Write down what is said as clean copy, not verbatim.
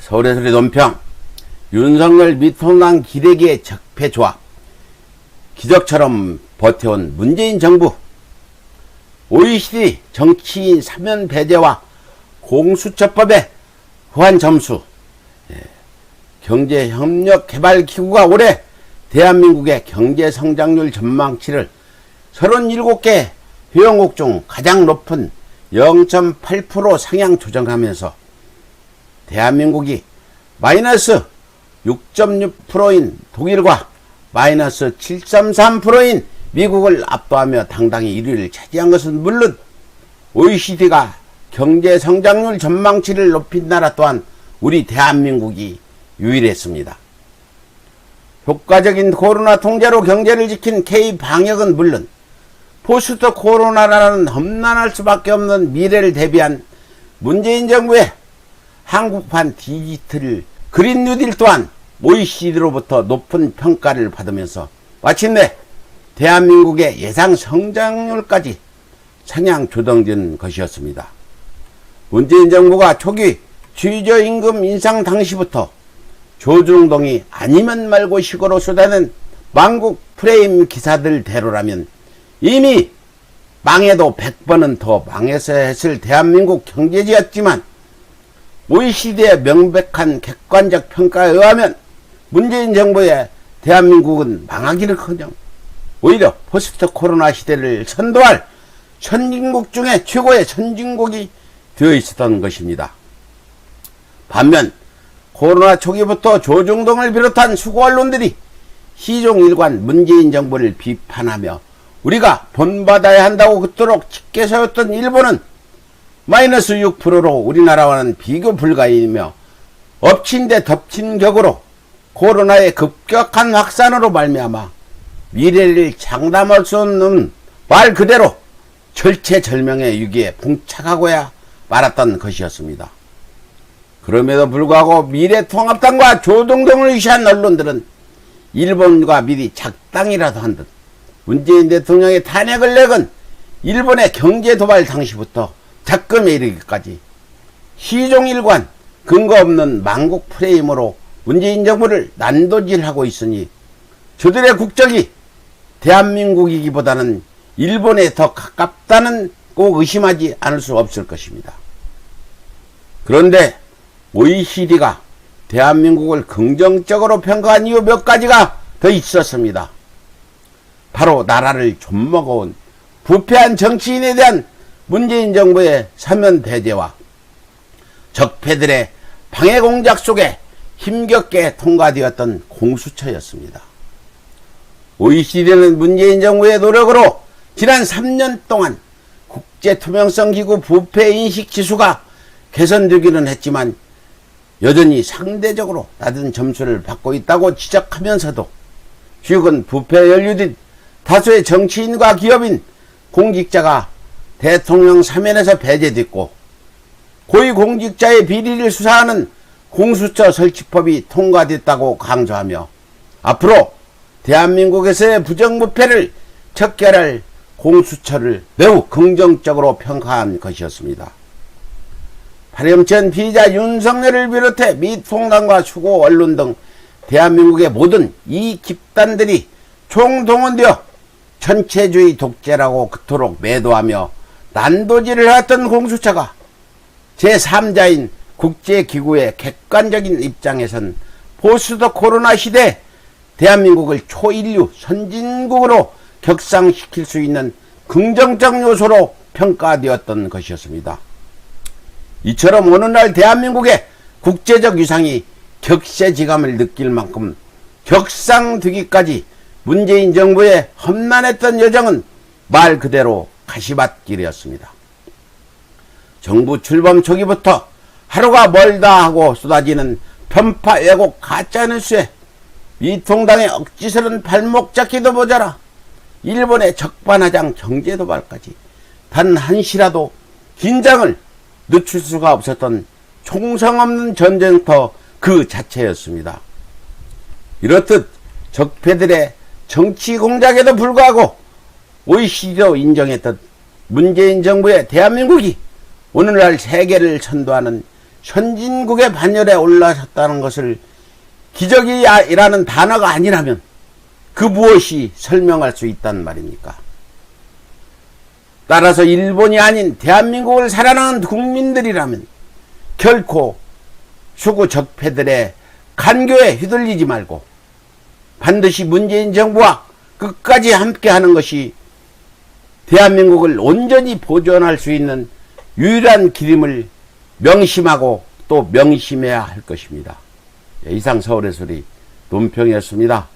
서울의 소리 논평. 윤석열 미통당 기레기의 적폐조합. 기적처럼 버텨온 문재인 정부. OECD 정치인 사면 배제와 공수처법의 후한 점수. 경제협력개발기구가 올해 대한민국의 경제성장률 전망치를 37개 회원국 중 가장 높은 0.8% 상향 조정하면서 대한민국이 마이너스 6.6%인 독일과 마이너스 7.3%인 미국을 압도하며 당당히 1위를 차지한 것은 물론 OECD가 경제성장률 전망치를 높인 나라 또한 우리 대한민국이 유일했습니다. 효과적인 코로나 통제로 경제를 지킨 K방역은 물론 포스트 코로나라는 험난할 수밖에 없는 미래를 대비한 문재인 정부의 한국판 디지털 그린 뉴딜 또한 OECD로부터 높은 평가를 받으면서 마침내 대한민국의 예상 성장률까지 상향 조정된 것이었습니다. 문재인 정부가 초기 최저임금 인상 당시부터 조중동이 아니면 말고 식으로 쏟아낸 망국 프레임 기사들대로라면 이미 망해도 100번은 더 망했어야 했을 대한민국 경제지였지만 OECD의 명백한 객관적 평가에 의하면 문재인 정부의 대한민국은 망하기는커녕 오히려 포스트 코로나 시대를 선도할 선진국 중에 최고의 선진국이 되어 있었던 것입니다. 반면 코로나 초기부터 조중동을 비롯한 수구 언론들이 시종일관 문재인 정부를 비판하며 우리가 본받아야 한다고 그토록 짙게 세웠던 일본은 마이너스 6%로 우리나라와는 비교 불가이며 엎친 데 덮친 격으로 코로나의 급격한 확산으로 말미암아 미래를 장담할 수 없는 말 그대로 절체절명의 위기에 봉착하고야 말았던 것이었습니다. 그럼에도 불구하고 미래통합당과 조중동을 의시한 언론들은 일본과 미리 작당이라도 한 듯 문재인 대통령의 탄핵을 내건 일본의 경제도발 당시부터 작금에 이르기까지 시종일관 근거 없는 망국 프레임으로 문재인 정부를 난도질하고 있으니 저들의 국적이 대한민국이기보다는 일본에 더 가깝다는 꼭 의심하지 않을 수 없을 것입니다. 그런데 OECD가 대한민국을 긍정적으로 평가한 이유 몇 가지가 더 있었습니다. 바로 나라를 좀먹어온 부패한 정치인에 대한 문재인 정부의 사면 배제와 적폐들의 방해 공작 속에 힘겹게 통과되었던 공수처였습니다. OECD는 문재인 정부의 노력으로 지난 3년 동안 국제투명성기구 부패인식 지수가 개선되기는 했지만 여전히 상대적으로 낮은 점수를 받고 있다고 지적하면서도 최근 부패에 연루된 다수의 정치인과 기업인 공직자가 대통령 사면에서 배제됐고 고위공직자의 비리를 수사하는 공수처 설치법이 통과됐다고 강조하며 앞으로 대한민국에서의 부정부패를 척결할 공수처를 매우 긍정적으로 평가한 것이었습니다. 파렴치한 피의자 윤석열을 비롯해 미통당과 수고 언론 등 대한민국의 모든 이익 집단들이 총동원되어 전체주의 독재라고 그토록 매도하며 난도질을 해왔던 공수처가 제3자인 국제기구의 객관적인 입장에선 포스트 코로나 시대 대한민국을 초인류 선진국으로 격상시킬 수 있는 긍정적 요소로 평가되었던 것이었습니다. 이처럼 오늘날 대한민국의 국제적 위상이 격세지감을 느낄 만큼 격상되기까지 문재인 정부의 험난했던 여정은 말 그대로 가시밭길이었습니다. 정부 출범 초기부터 하루가 멀다 하고 쏟아지는 편파 왜곡 가짜뉴스에 미통당의 억지스런 발목 잡기도 모자라 일본의 적반하장 경제도발까지 단 한시라도 긴장을 늦출 수가 없었던 총성 없는 전쟁터 그 자체였습니다. 이렇듯 적폐들의 정치 공작에도 불구하고 OECD도 인정했던 문재인 정부의 대한민국이 오늘날 세계를 선도하는 선진국의 반열에 올라섰다는 것을 기적이라는 단어가 아니라면 그 무엇이 설명할 수 있단 말입니까? 따라서 일본이 아닌 대한민국을 사랑하는 국민들이라면 결코 수구 적폐들의 간교에 휘둘리지 말고 반드시 문재인 정부와 끝까지 함께하는 것이 대한민국을 온전히 보존할 수 있는 유일한 길임을 명심하고 또 명심해야 할 것입니다. 이상 서울의 소리 논평이었습니다.